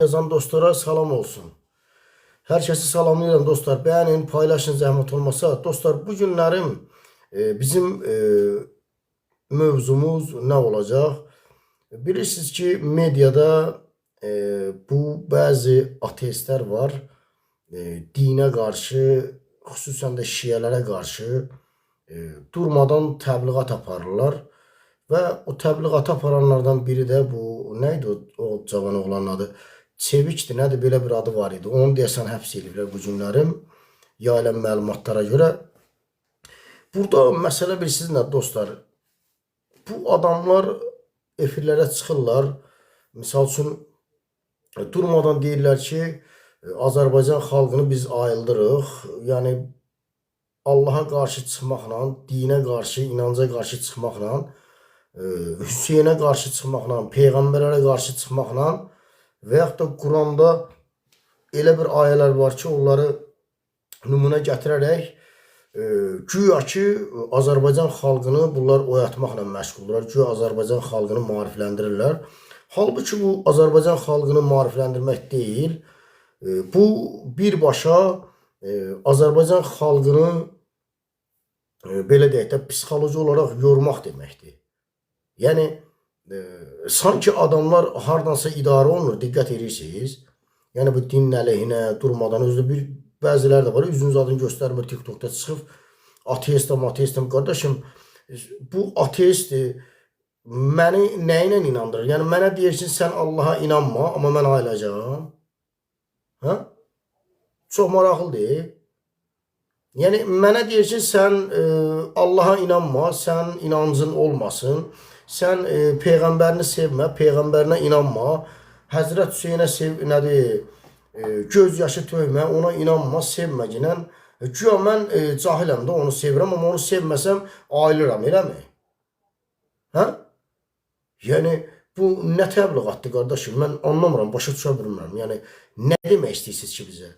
Yazan dostlara salam olsun. Herkesi salamlayıram dostlar. Beğenin, paylaşın zahmet olmasa. Dostlar bu günlerim bizim mövzumuz ne olacak? Bilirsiniz ki medyada bu bazı ateistler var. Dine karşı, xüsusən də şiələrə qarşı durmadan təbliğat aparırlar. Və o təbliğat aparanlardan biri də bu, neydi o cavan oğlanın adı? Çevikdir, nədir, belə bir adı var idi. Onu deyəsən həbs ediblər bu günlərim. Yayılan məlumatlara görə. Burada məsələ bilirsiniz nə dostlar? Bu adamlar efirlərə çıxırlar. Misal üçün durmadan deyirlər ki, Azərbaycan xalqını biz ayıldırıq. Yəni Allaha qarşı çıxmaqla, dinə qarşı, inanca qarşı çıxmaqla, Hüseynə qarşı çıxmaqla, peyğəmbərlərə qarşı çıxmaqla və yaxud da Quranda elə bir ayələr var ki, onları nümunə gətirərək güya ki, Azərbaycan xalqını bunlar oyatmaqla məşğuldurlar. Güya Azərbaycan xalqını maarifləndirirlər. Halbuki bu Azərbaycan xalqını maarifləndirmək deyil. Bu birbaşa Azərbaycan xalqını belə deyək də psixoloji olaraq yormaq deməkdir. Yəni sanki adamlar hardansa idarə olunur, diqqət edirsiniz. Yəni bu dinin əleyhinə durmadan özü bir bəziləri də var. Üzünüz adını göstərmir, TikTokda çıxıb ateistim qardaşım. Bu ateistdir. Məni nə ilə inandırır? Yəni mənə deyirsin sən Allaha inanma, amma mən ayılacağam. Hə? Çox maraqlıdır. Yəni mənə deyirsin sən Allaha inanma, sən inancın olmasın. Sən peyğəmbərini sevmə, peyğəmbərinə inanma. Həzrət Hüseynə nədir? Göz yaşı töymə, ona inanma, sevməginən. Güya mən cahiləm də onu sevirəm, amma onu sevməsəm ayılıram, eləmi? Hə? Yəni bu nə təbliğatdır qardaşım? Mən anlamıram, başa düşə bilmirəm. Yəni nə demək istəyirsiniz ki bizə?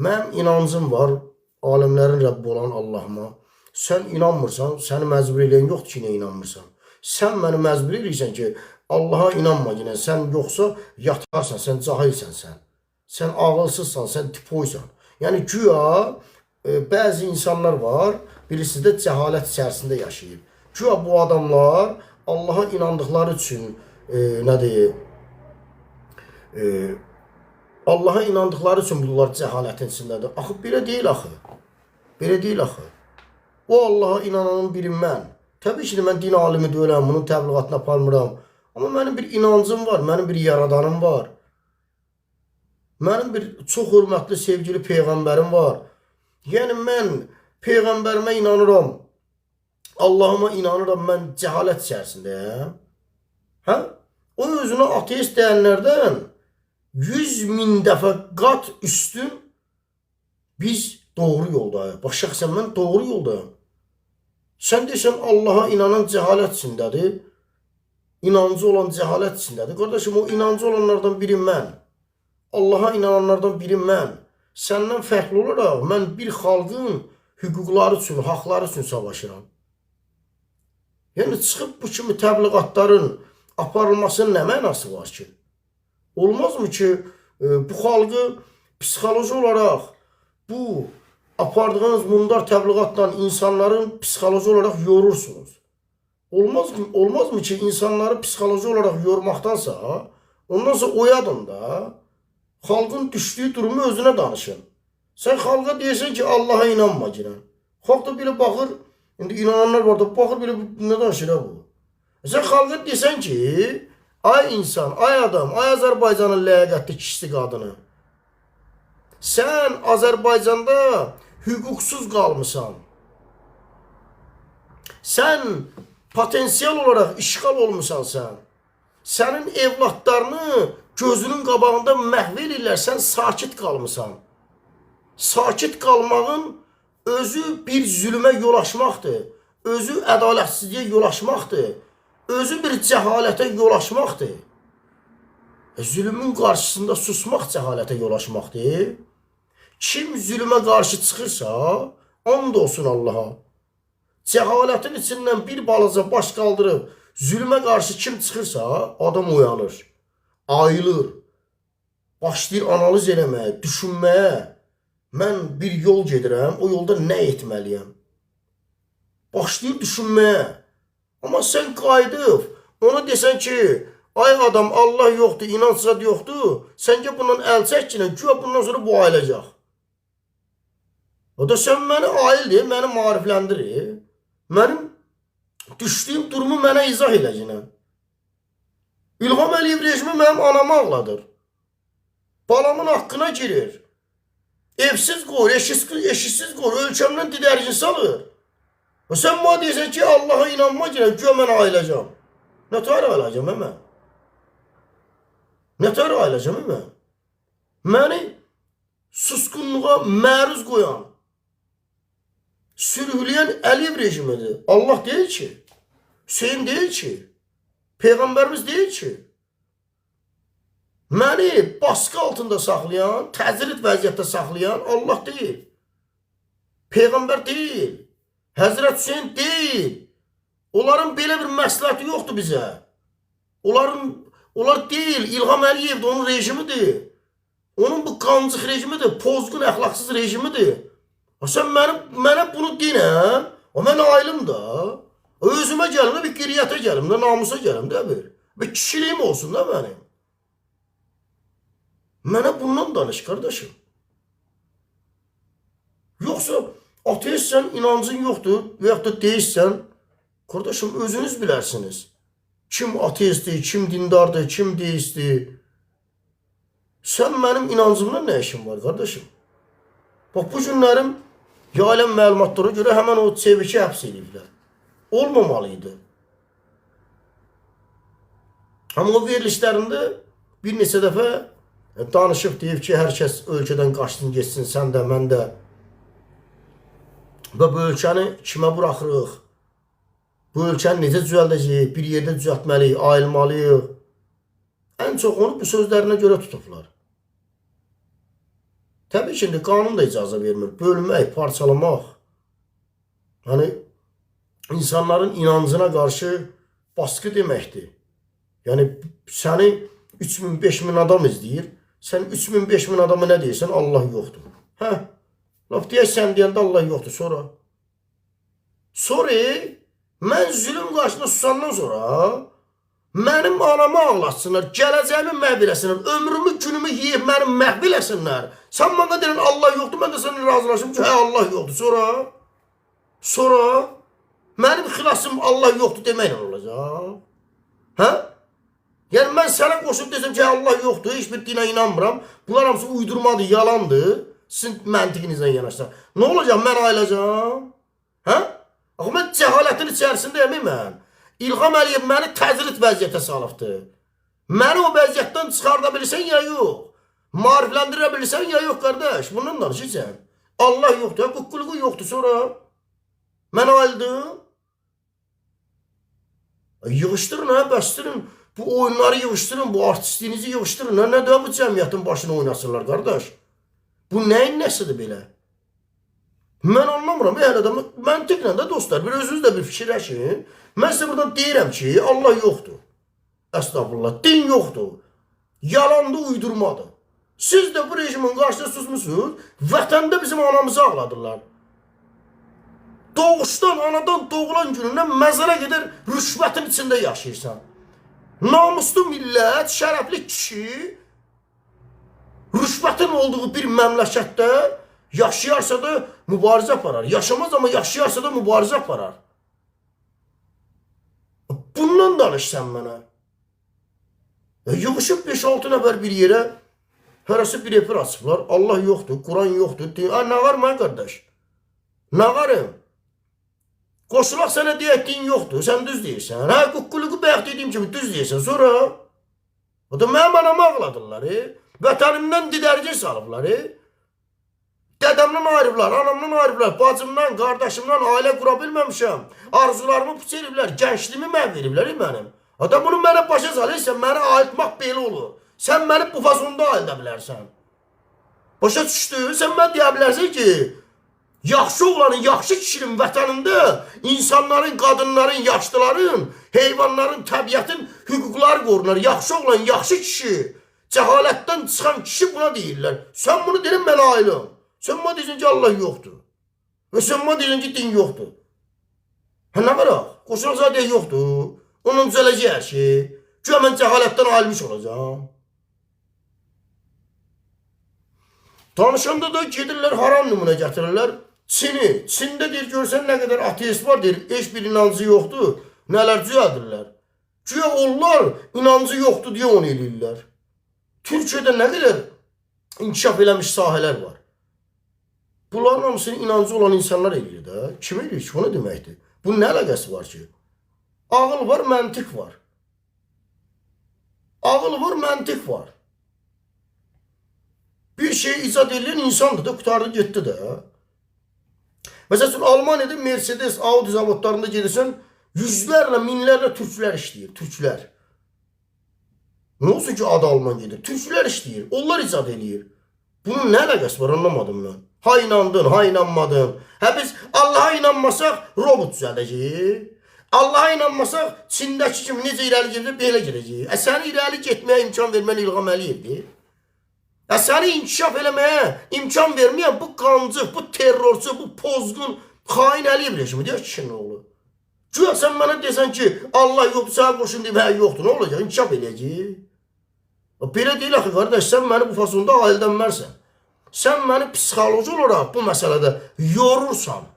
Mənim inancım var, aləmlərin Rəbbi olan Allahıma. Sən inanmırsan, səni məcbur eləyən yoxdur ki, nə inanmırsan. Sən məni məcbur eləyirsən ki, Allaha inanma yenə. Sən yoxsa yatarsan, sən cahilsən sən. Sən ağılsızsan, sən tipoysan. Yəni güya bəzi insanlar var, birisi də cəhalət içərisində yaşayır. Güya bu adamlar Allaha inandıqları üçün nə deyir? Allaha inandıqları üçün bunlar cəhalətin içindədir. Axı belə deyil axı. Belə deyil axı. O Allaha inananın biri mən. Təbii ki, mən din alimi deyiləm, bunun təbliğatını aparmıram. Amma mənim bir inancım var, mənim bir yaradanım var. Mənim bir çox hörmətli, sevgili peyğəmbərim var. Yəni mən peyğəmbərimə inanıram. Allahıma inanıram, mən cəhalət içərisindəyəm. Hə? O özünə ateist deyənlərdən 100.000 dəfə qat üstün biz doğru yoldayıq. Bax, şəxsən mən doğru yoldayım. Sən deyirsən Allaha inanan cəhalət içindədir. İnancı olan cəhalət içindədir. Qardaşım, o inancı olanlardan biri mən. Allaha inananlardan biri mən. Səndən fərqli olaraq mən bir xalqın hüquqları üçün, haqları üçün savaşıram. Yəni çıxıb bu kimi təbliğatların aparılmasının nə mənası var ki? Olmazmı ki, bu xalqı psixoloji olaraq bu apardığınız mundar təbliğatla insanların psixoloji olaraq yorursunuz? Olmazmı ki, insanları psixoloji olaraq yormaqdansa, ondan sonra oyadın da, xalqın düşdüyü durumu özünə danışın. Sən xalqa deyirsən ki, Allaha inanma girən. Xalq da belə baxır, indi inananlar var da, baxır belə nə danışır bu? Sən xalqa deyirsən ki, ay insan, ay adam, ay Azərbaycanın ləyaqətli kişisi qadını. Sən Azərbaycanda hüquqsuz qalmısan. Sən potensial olaraq işğal olmusan sən. Sənin evlatlarını gözünün qabağında məhv edirlər, sən sakit qalmısan. Sakit qalmağın özü bir zülmə yol açmaqdır. Özü ədalətsizliyə yol açmaqdır. Özü bir cəhalətə yol açmaqdır. Zülmün qarşısında susmaq cəhalətə yol açmaqdır. Kim zülmə qarşı çıxırsa, and olsun Allaha. Cəhalətin içindən bir balaca baş qaldırıb zülmə qarşı kim çıxırsa, adam uyanır, ayılır. başlayır analiz eləməyə, düşünməyə. Mən bir yol gedirəm, o yolda nə etməliyəm? Başlayır düşünməyə. Amma sən qayıdıb, ona desən ki, ay adam, Allah yoxdur, inanc zad yoxdur, səncə bundan əl çəkkinə, güya bundan sonra bu ayılacaq. O da sən məni ayıldır, məni marifləndirir. Mənim düşdüyüm durumu mənə izah eləcəklə. İlham Əliyev rejimi mənim anamı ağladır. Balamın haqqına girir. Evsiz qoyur, eşisiz qoyur, ölkəmdən didərgin salır. Sən bana deyirsən ki, Allah'a inanma girəm, güya mən ayılacam. Nə tər ayılacam mən? Nə tər ayılacam mən? Məni susqunluğa məruz qoyan, sürükləyən Əliyev rejimidir. Allah deyil ki, Hüseyin deyil ki, Peyğəmbərimiz deyil ki, məni baskı altında saxlayan, təcrid vəziyyətdə saxlayan Allah deyil. Peyğəmbər deyil. Həzrət Hüseyin deyil. Onların belə bir məsləhəti yoxdur bizə. Onlar deyil. İlham Əliyevdir, onun rejimidir. Onun bu qancıq rejimidir, pozğun, əxlaqsız rejimidir. Sən mənə bunu deyinəm, mən aylım da. Özümə gəlim, bir qiriyyətə gəlim, namusa gəlim də bir kişiliyim olsun da mənim. Mənə bundan danış, qardaşım. Yoxsa ateistsən, inancın yoxdur və yaxud da deyirsən, qardaşım, özünüz bilərsiniz. Kim ateistdir, kim dindardır, kim deistdir. Sən mənim inancımla nə işin var, qardaşım? Bax, bu günlərim yayılan məlumatlara görə həmən o çeviki həbs ediblər. Olmamalıydı. Amma o verilişlərində bir neçə dəfə danışıb deyib ki, hər kəs ölkədən qaçsın, geçsin, sən də, mən də. Və bu ölkəni kimə buraxırıq? Bu ölkəni necə düzəldəcəyik? Bir yerdə düzəltməliyik, ayılmalıyıq. Ən çox onu bu sözlərinə görə tutublar. Təbii ki, qanun da icazə vermir. Bölmək, parçalamaq. Yəni, insanların inancına qarşı baskı deməkdir. Yəni, səni 3000-5000 adam izləyir. Sən 3000-5000 adamı nə deyirsən? Allah yoxdur. Hə? Laf deyək, sən deyəndə Allah yoxdur. Sonra mən zülüm qarşısında susandan sonra mənim anamı ağlatsınlar, gələcəyimi məhv eləsinlər, ömrümü, günümü yiyib mənim məhv eləsinlər. Sən bana deyən Allah yoxdur, mən də səninlə razılaşım ki, hə, Allah yoxdur. Sonra mənim xilasım Allah yoxdur deməklə olacaq. Hə? Yəni, mən sənə qoşub desəm ki, Allah yoxdur, heç bir dinə inanmıram. Bunlar hamısı uydurmadır, yalandır. Sizin məntiqinizdən yanaşsan. Nə olacaq, mən ayılacam? Hə? Axı, mən cəhalətin içərisindəyəm mən. İlham Əliyev məni təcrid vəziyyətə salıbdır. Məni o vəziyyətdən çıxarda bilirsən ya yox? Marifləndirə bilirsən ya yox, qardaş? Bundan danışırsan. Allah yoxdur, qulluğu yoxdur, sonra mən ayıldım. Yığışdırın, bəsdirin. Bu oyunları yığışdırın, bu artistliyinizi yığışdırın. Nə də bu cəmiyyətin başına oynasınlar, qardaş? Bu nəyin nəsidir belə? Mən anlamıram, hələ də məntiqlə də dostlar, bir özünüz də bir fikirləşin. Mən sizə buradan deyirəm ki, Allah yoxdur. Əstağfurullah, din yoxdur. Yalandır, uydurmadır. Siz də bu rejimin qarşısında susmuşsunuz, vətəndə bizim anamızı ağladırlar. Doğuşdan, anadan doğulan günündən məzara gedər, rüşvətin içində yaşayırsan. Namuslu millət, şərəfli kişi, rüşvətin olduğu bir məmləkətdə yaşayarsa da mübarizə aparar. Yaşamaz, amma yaşayarsa da mübarizə aparar. Bundan danış sən mənə. Yığışıb 5-6 nəfər bir yerə, hərəsi bir efir açıblar. Allah yoxdur, Quran yoxdur. Nə var mən, qardaş? Nə varım? Qoşulaq sənə deyək, din yoxdur, sən düz deyirsən. Hə, qulluğu bayaq dediyim kimi düz deyirsən. Sonra, o da mənim anamı ağladırlar. Vətənimdən didərgin salıblar. Dədəmdən ayrıblar, anamdan ayrıblar, bacımdan, qardaşımdan ailə qura bilməmişəm. Arzularımı puç ediblər, gəncliyimi mən veriblər mənim. Adam bunu mənə başa salırsan, məni ayıltmaq belə olur. Sən məni bu fazonda ayılda bilərsən. Başa düşdü, sən mən deyə bilərsən ki, yaxşı oğlanın, yaxşı kişinin vətənində insanların, qadınların, yaşlıların, heyvanların, təbiətin hüquqları qorunar. Yaxşı oğlan, yaxşı kişi Cəhalətdən çıxan kişi buna deyirlər. Sən bunu deyirəm, mən ailəm. Sən buna deyirsən ki, Allah yoxdur. Və sən buna deyirsən ki, din yoxdur. Nə qaraq? Qoşulaq zaten yoxdur. Onun düzələcək hər şey. Güya mən cəhalətdən ailmiş olacağım. Danışanda da gedirlər, haram nümunə gətirirlər. Çini. Çində deyir, görsən nə qədər ateist var, deyir, heç bir inancı yoxdur. Nələr düzəldirlər. Güya onlar inancı yoxdur deyə onu eləyirlər. Türkiyədə nə qədər inkişaf eləmiş sahələr var. Bunların hamısını inancı olan insanlar eləyir də. Kim eləyir ki, o nə deməkdir? Bunun nə əlaqəsi var ki? Ağıl var, məntiq var. Ağıl var, məntiq var. Bir şey icad edən insandır da, qutardı getdi də. Məsəl üçün, Almaniyada Mercedes, Audi zavodlarında gedirsən, yüzlərlə, minlərlə türklər işləyir, türklər. Nə olsun ki, adı Alman gedir? Türklər işləyir, onlar icad eləyir. Bunun nə əlaqəsi var, anlamadım mən. Ha inandın, ha inanmadın. Hə biz Allaha inanmasaq, robot düzəldəcək. Allaha inanmasaq, Çindəki kimi necə irəli gedir, belə gedəcək. Səni irəli getməyə imkan verməli İlham Əliyevdir. Səni inkişaf eləməyə imkan verməyən bu qancıq, bu terrorçu, bu pozğun, xain Əliyev rejimi deyək kişinin oğlu. Güya sən mənə desən ki, Allah yoxdur, sənə qoşun deyib, hə yoxdur, nə olacaq? İnkişaf eləyəcək. Belə deyil axı, qardaş, sən məni bu fasonda aildənmərsən. Sən məni psixoloji olaraq bu məsələdə yorursan.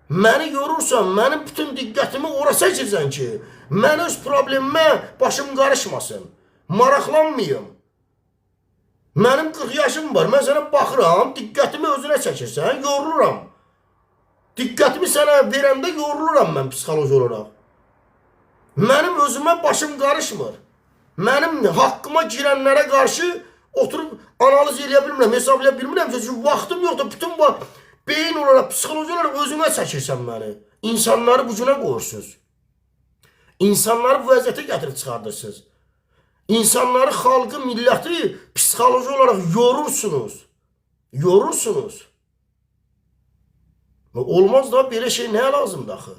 Məni yorursan, mənim bütün diqqətimi ora çəkirsən ki, mən öz problemimə başım qarışmasın. Maraqlanmayım. Mənim 40 yaşım var, mən sənə baxıram, diqqətimi özünə çəkirsən, yoruluram. Diqqətimi sənə verəndə yoruluram mən psixoloji olaraq. Mənim özümə başım qarışmır. Mənim haqqıma girənlərə qarşı oturub analiz eləyə bilmirəm, hesablaya bilmirəm. Çünki vaxtım yoxdur, bütün beyin olaraq, psixoloji olaraq özümə çəkirsən məni. İnsanları bu günə qoyursunuz. İnsanları bu vəziyyətə gətirib çıxardırsınız. İnsanları, xalqı, milləti psixoloji olaraq yorursunuz. Yorursunuz. Olmaz da belə şey nəyə lazımdır axı?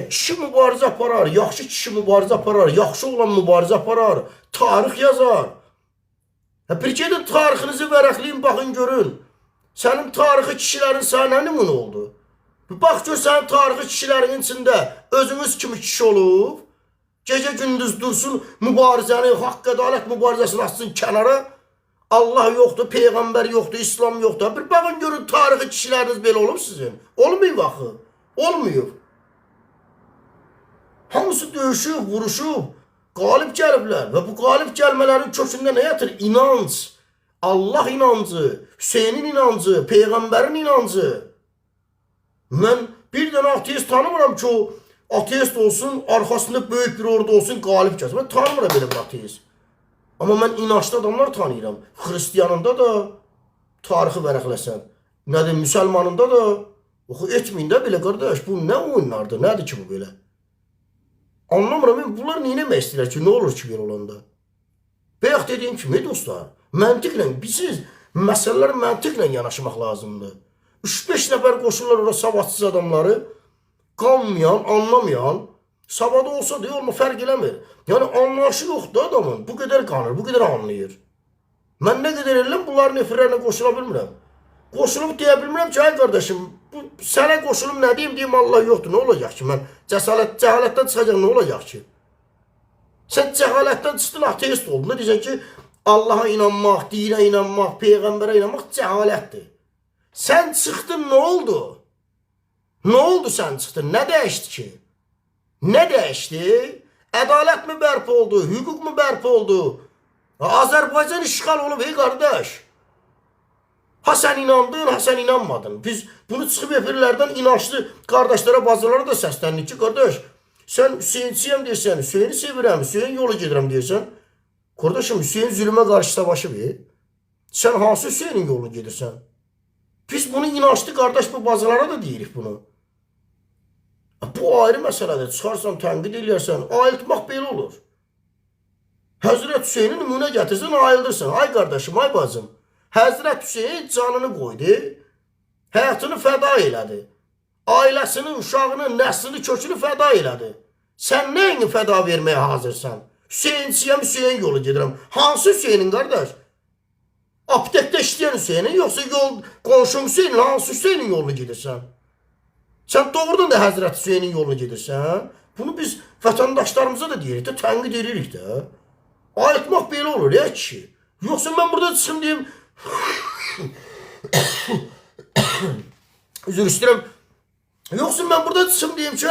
Kişi mübarizə aparar, yaxşı kişi mübarizə aparar, yaxşı olan mübarizə aparar, tarix yazar. Bir gedin tarixinizi vərəqləyin, baxın, görün. Sənin tarixi kişilərin sənə nümunə oldu. Bax gör, sənin tarixi kişilərin içində özünüz kimi kişi olub, gecə gündüz dursun, mübarizəni, haqq ədalət mübarizəsini açsın kənara. Allah yoxdur, Peyğəmbər yoxdur, İslam yoxdur. Bir baxın görün, tarixi kişiləriniz belə olub sizin. Olmayıb axı. Olmayıb. Hamısı döyüşüb, vuruşub, qalib gəliblər. Və bu qalib gəlmələrin kökündə nə yatır? İnanc. Allah inancı, Hüseynin inancı, Peyğəmbərin inancı. Mən bir dənə ateist tanımıram ki, o ateist olsun, arxasında böyük bir ordu olsun, qalib gəlsin. Mən tanımıram belə bir ateist. Amma mən inançlı adamlar tanıyıram. Xristiyanında da tarixi vərəqləsən. Nədir, müsəlmanında da oxu etməyin də belə, qardaş. Bu nə oyunlardır, nədir ki bu belə? Anlamıram, bunlar neynəmək istəyirlər ki, nə olur ki belə olanda? Bayaq dediyim kimi, dostlar, məntiqlə, siz məsələlər məntiqlə yanaşmaq lazımdır. 3-5 nəfər qoşurlar ora savadsız adamları, qanmayan, anlamayan, savada olsa deyə olma, fərq eləmir. Yəni, anlayışı yoxdur adamın, bu qədər qanır, bu qədər anlayır. Mən nə qədər eləm, bunların efirlərinə qoşula bilmirəm. Qoşulub deyə bilmirəm ki, ay qardaşım, sənə qoşulum nə deyim, Allah yoxdur, nə olacaq ki? Mən cəhalətdən çıxacaq, nə olacaq ki? Sən cəhalətdən çıxdın, ateist oldun, nə deyəcəksən ki, Allaha inanmaq, dinə inanmaq, Peyğəmbərə inanmaq cəhalətdir. Sən çıxdın, nə oldu? Nə oldu sən çıxdın, nə dəyişdi ki? Nə dəyişdi? Ədalət mi bərpa oldu, hüquq mu bərpa oldu? Azərbaycan işğal olub, ey qardaş. Ha sən inandın, ha sən inanmadın. Biz bunu çıxıb efirlərdən inançlı qardaşlara, bazılara da səsləndik ki, qardaş, sən Hüseyinçiyəm deyirsən, Hüseyini sevirəm, Hüseyin yolu gedirəm deyirsən. Qardaşım, Hüseyin zülmə qarşı savaşı ver. Sən hansı Hüseyinin yolunu gedirsən? Biz bunu inançlı qardaş bu bazılara da deyirik bunu. Bu ayrı məsələdir. Çıxarsan, tənqid eləyərsən, ayıltmaq belə olur. Həzrət Hüseyni nümunə gətirsən, ayıldırsan. Ay qardaşım, ay bacım. Həzrət Hüseyin canını qoydu, həyatını fəda elədi. Ailəsinin, uşağının, nəslini, kökünü fəda elədi. Sən nəyini fəda verməyə hazırsan? Hüseyinçiyəm, Hüseyin yolu gedirəm. Hansı Hüseynin qardaş? Aptekdə işləyən Hüseynin, yoxsa qonşun Hüseynin, hansı Hüseynin yolunu gedirsən? Sən doğrudan da Həzrət Hüseynin yolunu gedirsən? Bunu biz vətəndaşlarımıza da deyirik də, tənqid edirik də. Ayıtmaq belə olur ya ki. Yoxsa mən burada çıxım deyim, üzr istəyirəm. Yoxsa mən burada çıxım deyim ki,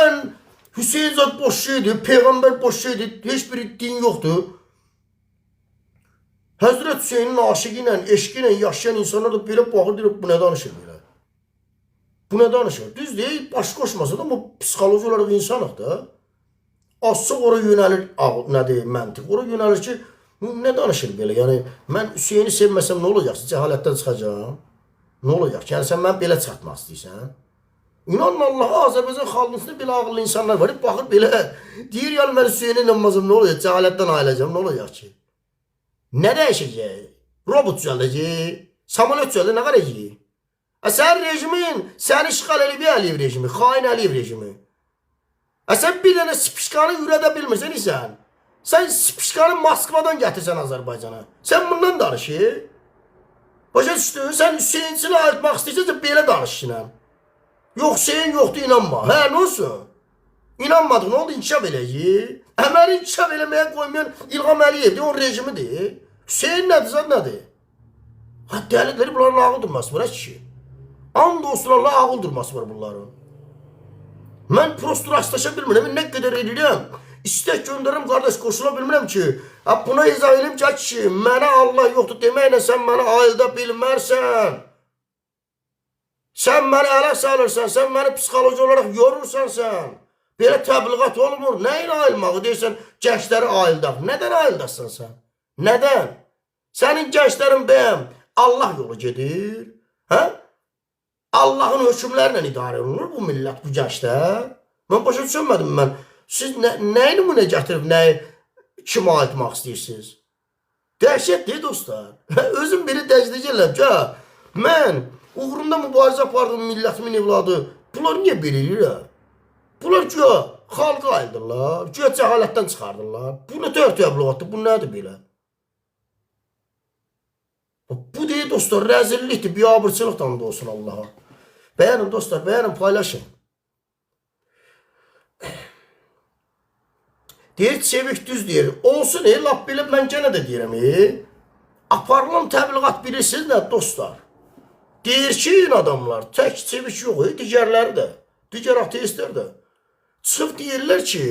Hüseyin zat boş şeydir, Peyğəmbər boş şeydir, heç bir din yoxdur. Həzrət Hüseynin aşıqı ilə, eşqi ilə yaşayan insanlar da belə baxır, deyir, bu nə danışır belə? Bu nə danışır? Düz deyil, baş qoşmasa da, amma psixoloji olaraq insanıq da. Azca ora yönəlir, məntiq, ora yönəlir ki, nə danışır belə? Yəni, mən Hüseyini sevməsəm nə olacaq? Cəhalətdən çıxacağım. Nə olacaq? Yəni, sən mən belə çıxartmaq istəyirsən. İnanın Allah'a, Azərbaycan xalqında belə ağıllı insanlar var. Baxır belə, deyir, yəni mən Hüseyinə inanmazım, nə olacaq? Cəhalətdən ayılacağım, nə olacaq ki? Nə dəyişəcək? Robot düzəldəcək, samolyot düzəldəcək, nə qaracaq? Sən rejimin, səni işğal Əliyev Əliyev rejimi, xain Əliyev rejimi. Sən bir dənə spişkanı ürədə bilmirsən isən. Sən spişkanı Moskvadan gətirsən Azərbaycana. Sən bundan danışır. Başa düşdün, sən Hüseyinçini ayırtmaq istəyirsən, belə danışsın. Yox, Hüseyin yoxdur, inanma. Hə, nə olsun? İnanmadıq, nə oldu? İnkişaf eləyir. Əməli inkişaf eləməyə qoymayan İlham Əliyevdir, onun rejimidir. Hüseyin nədir, zad nədir? Ha, dəlilləri bunların ağıl durması var, ki. And olsun Allah ağıl durması var bunların. Mən prosto rastlaşa bilmirəm, nə qədər edirəm. İstək göndərim, qardaş, qoşula bilmirəm ki. Buna izah edim ki, mənə Allah yoxdur deməklə sən mənə ayılda bilmərsən. Sən məni ələ salırsan, sən məni psixoloji olaraq yorursan sən. Belə təbliğat olmur. Nəyin ayılmağı deyirsən, gəncləri ayıldaq. Nədən ayıldasın sən? Nədən? Sənin gənclərin bəyəm Allah yolu gedir. Hə? Allahın hökmlərlə idarə olunur bu millət, bu gənclər. Mən başa düşmədim mən. Siz nəyi nümunə gətirib, nəyi kimə ayıtmaq istəyirsiniz? Dəhşətdir dostlar. Özüm biri dəcidəcəklər ki, mən uğrunda mübarizə apardım millətimin evladı. Bunlar niyə belə eləyirlər? Bunlar güya xalqı ayıldırlar, güya cəhalətdən çıxardırlar. Bu nə tər təbliğatdır, bu nədir belə? Bu deyil dostlar, rəzillikdir, biabırçılıqdan da olsun Allaha. Bəyənin dostlar, bəyənin, paylaşın. Deyir, çevik düz deyir. Olsun, lap belə mən gənə də deyirəm. Aparılan təbliğat bilirsiniz nə dostlar? Deyir ki, adamlar, tək çevik yox, digərləri də, digər ateistlər də. Çıxıb deyirlər ki,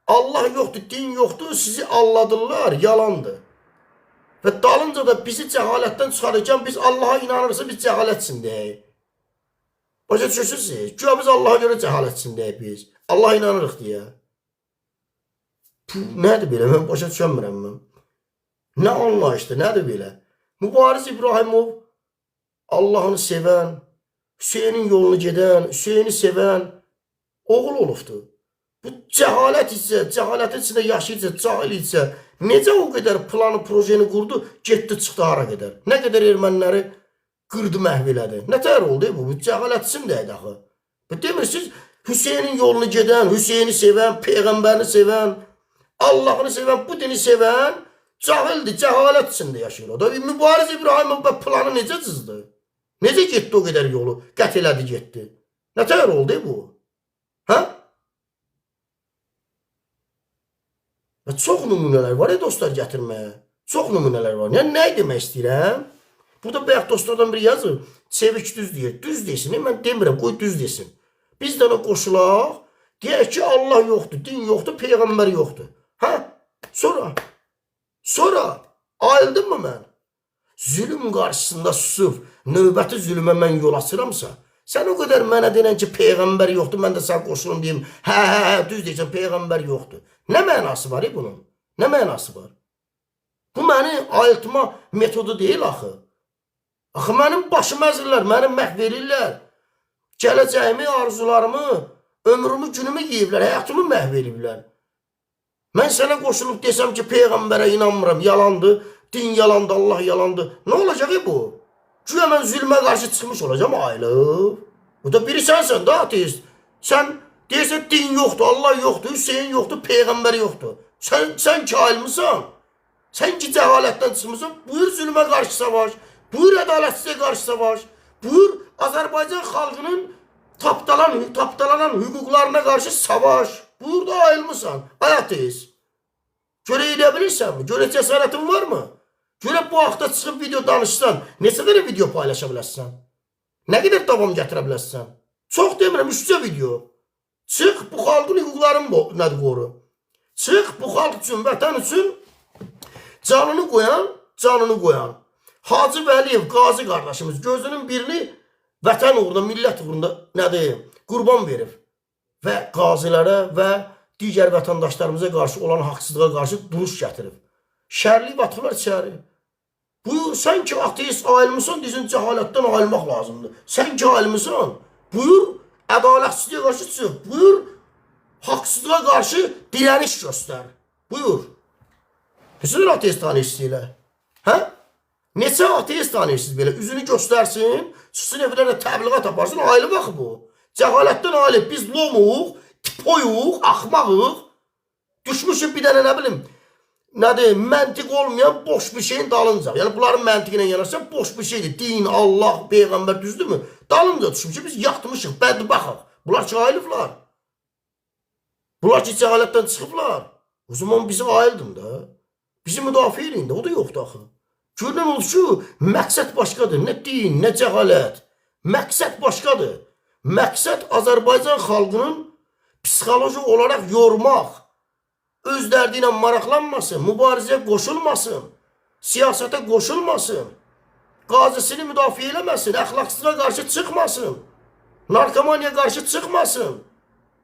Allah yoxdur, din yoxdur, sizi alladırlar, yalandır. Və dalınca da bizi cəhalətdən çıxarırkən biz Allaha inanırsa biz cəhalətsin deyək. Başa düşürsünüz? Güya biz Allaha görə cəhalətsin deyək biz. Allah inanırıq deyə. Nədir belə? Mən başa düşəmirəm mən. Nə anlayışdır, nədir belə? Mübariz İbrahimov Allahını sevən, Hüseynin yolunu gedən, Hüseyni sevən oğul olubdur. Bu cəhalət isə, cəhalətin içində yaşayıcı, cahil isə necə o qədər planı, projeni qurdu, getdi, çıxdı hara qədər. Nə qədər erməniləri qırdı, məhv elədi. Nə tər oldu bu? Bu cəhalət içindəydi axı. Demirsiniz, Hüseynin yolunu gedən, Hüseyni sevən, Peyğəmbərini sevən, Allahını sevən, bu dini sevən cahildir, cəhalət içində yaşayır o da. Mübariz İbrahimov planı necə cızdı? Necə getdi o qədər yolu? Qət elədi, getdi. Nə tər oldu bu? Hə? Çox nümunələr var dostlar gətirməyə. Çox nümunələr var. Yəni, nə demək istəyirəm? Burada bəyək dostlardan biri yazır. Çevik düz deyir. Düz desin. Mən demirəm, qoy düz desin. Biz də ona qoşulaq. Deyək ki, Allah yoxdur, din yoxdur, Peyğəmbər yoxdur. Hə? Sonra ayıldım mı mən? Zülüm qarşısında susub, növbəti zülümə mən yol açıramsa, sən o qədər mənə denən ki, Peyğəmbər yoxdur, mən də sən qoşulum deyim, hə, düz deyəcəm, Peyğəmbər yoxdur. Nə mənası var bunun? Nə mənası var? Bu məni ayıltma metodu deyil axı. Axı, mənim başımı əzirlər, mənim məhv verirlər. Gələcəyimi, arzularımı, ömrümü, günümü yiyiblər, həyatımı məhv ediblər. Mən sənə qoşulub desəm ki, Peyğəmbərə inanmıram, yalandır, din yalandır, Allah yalandır. Nə olacaq bu? Güya mən zülmə qarşı çıxmış olacam, ayılıb. Bu da biri sənsən da ateist. Sən deyirsən din yoxdur, Allah yoxdur, Hüseyin yoxdur, Peyğəmbər yoxdur. Sen ki ailmisan. Sen ki cəhalətdən çıxmısan. Buyur zülmə qarşı savaş. Buyur ədalətsizliyə qarşı savaş. Buyur Azərbaycan xalqının tapdalanan hüquqlarına qarşı savaş. Buyur da ayrılmısan. Ateist. Görə edə bilirsənmi? Görə cəsarətin varmı? Görə bu haqda çıxıb video danışsan, neçə dənə video paylaşa bilərsən? Nə qədər davam gətirə bilərsən? Çox demirəm, 3 video. Çıx bu xalqın hüquqlarını nədir qoru. Çıx bu xalq üçün, vətən üçün canını qoyan. Hacı Vəliyev, Qazi qardaşımız gözünün birini vətən uğrunda, millət uğrunda nədir? Qurban verib. Və qazilərə və digər vətəndaşlarımıza qarşı olan haqsızlığa qarşı duruş gətirib. Şərli batırlar içəri. Buyur, sən ki ateist ayrılmısan, deyirsən cəhalətdən ayrılmaq lazımdır. Sən ki ayrılmısan, buyur, ədalətsizliyə qarşı çıx. Buyur, haqsızlığa qarşı dirəniş göstər. Buyur. Neçədir ateist tanıyırsınız elə? Hə? Neçə ateist tanıyırsınız belə? Üzünü göstərsin, çıxsın evlərlə təbliğat aparsın, ayrılmaq bu. Cəhalətdən ayrılıb, biz lomuq, tipoyuq, axmağıq. Düşmüşük bir dənə nə bilim, nədir, məntiq olmayan boş bir şeyin dalınca. Yəni bunların məntiqinə yanarsan boş bir şeydir. Din, Allah, Peyğəmbər düzdür mü? Dalınca düşmüşük, biz yatmışıq, bədbaxıq. Bunlar ki ayrılıblar. Bunlar ki cəhalətdən çıxıblar. O zaman bizi ayıldın da. Bizi müdafiə edin də, o da yoxdur axı. Görünən olur ki, məqsəd başqadır. Nə din, nə cəhalət. Məqsəd başqadır. Məqsəd Azərbaycan xalqının psixoloji olaraq yormaq, öz dərdi ilə maraqlanmasın, mübarizəyə qoşulmasın, siyasətə qoşulmasın, qazisini müdafiə eləməsin, əxlaqsızlığa qarşı çıxmasın, narkomaniya qarşı çıxmasın.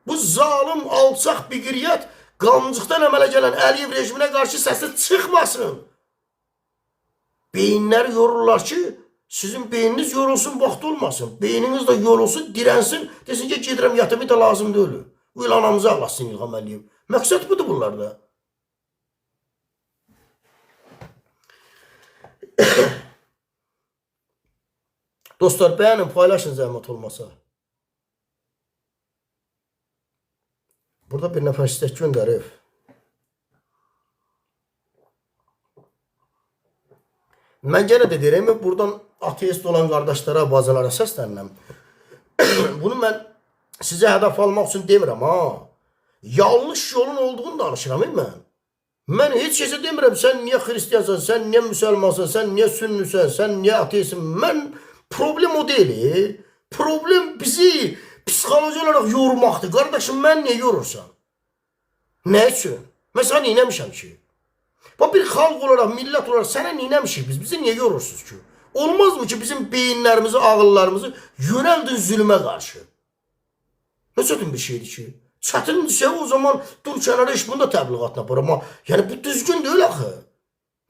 Bu zalim, alçaq biqiriyyət qancıqdan əmələ gələn Əliyev rejiminə qarşı səsi çıxmasın. Beyinləri yorurlar ki, sizin beyniniz yorulsun, vaxt olmasın. Beyniniz də yorulsun, dirənsin, desin ki, gedirəm yatımı da lazım deyil. Bu il anamızı ağlasın İlham Əliyev. Məqsəd budur bunlarda. Dostlar, bəyənin, paylaşın zəhmət olmasa. Burada bir nəfər istək göndərib. Mən yenə də deyirəm, buradan ateist olan qardaşlara, bazalara səslənirəm. Bunu mən sizə hədəf almaq üçün demirəm, ha. Yanlış yolun olduğunu danışıram, mən. Mən heç kəsə demirəm, sən niyə xristiyansan, sən niyə müsəlmansan, sən niyə sünnüsən, sən niyə ateistsin. Mən, problem o deyil. Problem bizi psixoloji olaraq yormaqdır. Qardaşım, mən niyə yorursan? Nə üçün? Mən sənə neynəmişəm ki? Bir xalq olaraq, millət olaraq sənə neynəmişik biz? Bizi niyə yorursunuz ki? Olmazmı ki, bizim beyinlərimizi, ağıllarımızı yönəldin zülmə qarşı? Nə çətin bir şeydir ki? Çətindirsə o zaman dur kənara iş bunu da təbliğatına apar. Amma yəni bu düzgün deyil axı.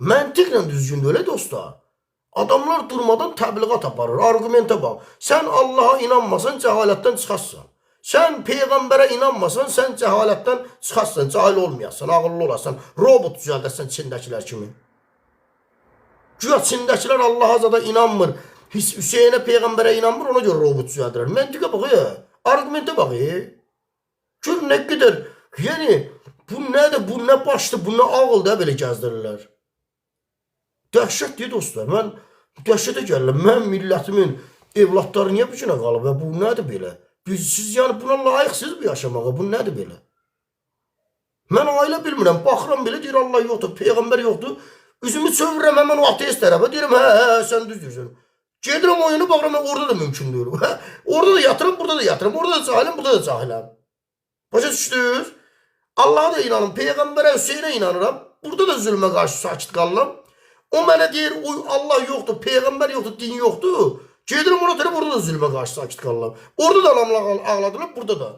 Məntiqlə düzgün deyil dostlar. Adamlar durmadan təbliğat aparır, argumentə bax. Sən Allaha inanmasan, cəhalətdən çıxarsan. Sən Peyğəmbərə inanmasan, sən cəhalətdən çıxarsan, cahil olmayasan, ağıllı olasan, robot düzəldəsən Çindəkilər kimi. Güya Çindəkilər Allaha zada inanmır, Hüseynə, Peyğəmbərə inanmır, ona görə robot düzəldirlər. Məntiqə bax, argumentə bax. Gör nə qədər, yəni bu nədir, bu nə başdır, bu nə ağıldır, belə gəzdirirlər. Dəhşət deyil dostlar, mən dəhşətə gəlirəm, mən millətimin evlatları niyə bu günə qalıb və bu nədir belə? Siz yəni buna layiqsiniz bu yaşamağa, bu nədir belə? Mən ailə bilmirəm, baxıram belə, deyir Allah yoxdur, Peyğəmbər yoxdur, üzümü çövürəm həmən o ateist tərəfə, deyirəm, sən düz deyirsən. Gedirəm oyunu, baxıram, orada da mümkün deyil. Orada da yatıram, burada da yatıram, orada da cahiləm, burada da cahiləm. Başa düşdünüz? Allah'a da inanım, Peyğəmbərə, Hüseynə inanıram, burada da zülmə qarşı sakit qalıram. O mənə deyir, Allah yoxdur, Peyğəmbər yoxdur, din yoxdur. Gedirəm ona tərəf, orada da zülmə qarşı sakit qalıram. Orada da adamlar ağladılar, burada da.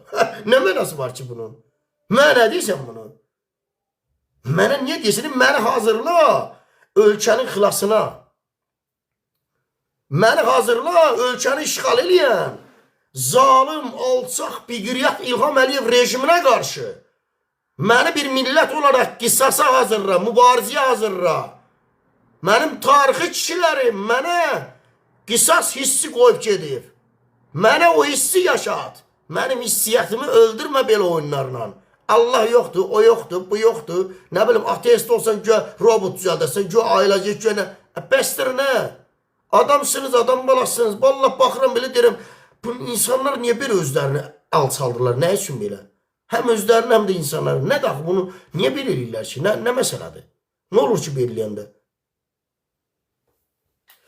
Nə mənası var ki bunun? Mənə nə deyirsən bunu? Mənə niyə deyirsən? Məni hazırla ölkənin xilasına. Məni hazırla ölkəni işğal eləyən zalim, alçaq, biqiriyyət İlham Əliyev rejiminə qarşı. Məni bir millət olaraq qisasa hazırla, mübarizəyə hazırla. Mənim tarixi kişilərim mənə qisas hissi qoyub gedib. Mənə o hissi yaşat. Mənim hissiyyətimi öldürmə belə oyunlarla. Allah yoxdur, o yoxdur, bu yoxdur. Nə bilim, ateist olsan güya robot düzəldəsən, güya ailəcək, güya nə? Bəsdir nə? Adamsınız, adam balasınız. Vallahi baxıram belə deyirəm, bu insanlar niyə belə özlərini alçaldırlar? Nə üçün belə? Həm özlərini, həm də insanları. Nə daxı bunu niyə belə eləyirlər ki? Nə məsələdir? Nə olur ki, belə eləyəndə?